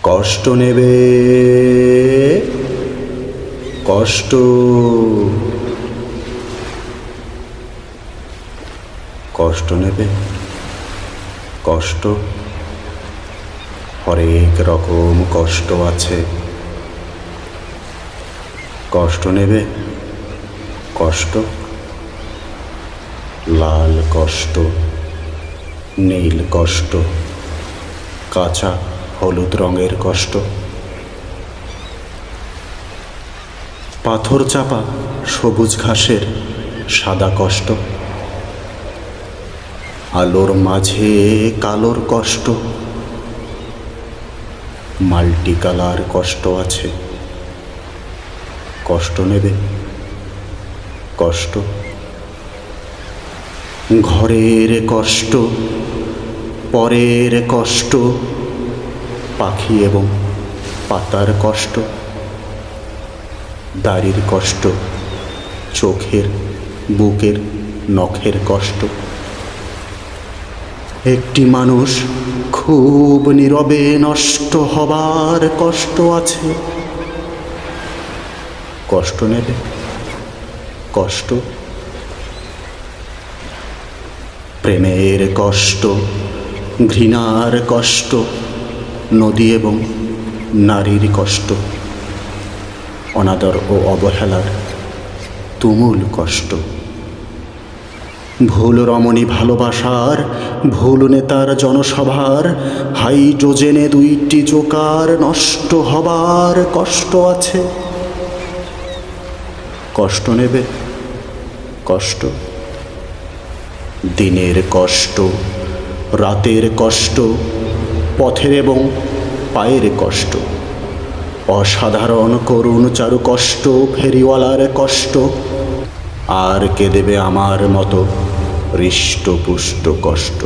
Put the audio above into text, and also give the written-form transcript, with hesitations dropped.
কষ্ট নেবে, কষ্ট, কষ্ট নেবে, কষ্ট। হরেক রকম কষ্ট আছে। কষ্ট নেবে, কষ্ট, লাল কষ্ট, নীল কষ্ট, কাঁচা হলুদ রঙের কষ্ট, পাথর চাপা সবুজ ঘাসের সাদা কষ্ট, আলোর মাঝে কালোর কষ্ট, মাল্টি কালার কষ্ট আছে। কষ্ট নেবে, কষ্ট, ঘরের কষ্ট, পরের কষ্ট, পাখি এবং পাতার কষ্ট, দাড়ির কষ্ট, চোখের, বুকের, নখের কষ্ট। একটি মানুষ খুব নীরবে নষ্ট হবার কষ্ট আছে। কষ্ট নেবে, কষ্ট, প্রেমের কষ্ট, ঘৃণার কষ্ট, নদী এবং নারীর কষ্ট, অনাদর ও অবহেলার তুমুল কষ্ট, ভুল রমণী ভালোবাসার, ভুল নেতার জনসভার, হাইড্রোজেনে 2টি জোকার নষ্ট হবার কষ্ট আছে। কষ্ট নেবে, কষ্ট, দিনের কষ্ট, রাতের কষ্ট, পথের এবং পায়ের কষ্ট, অসাধারণ করুণ চারু কষ্ট, ফেরিওয়ালার কষ্ট, আর কে দেবে আমার মতো হৃষ্টপুষ্ট কষ্ট।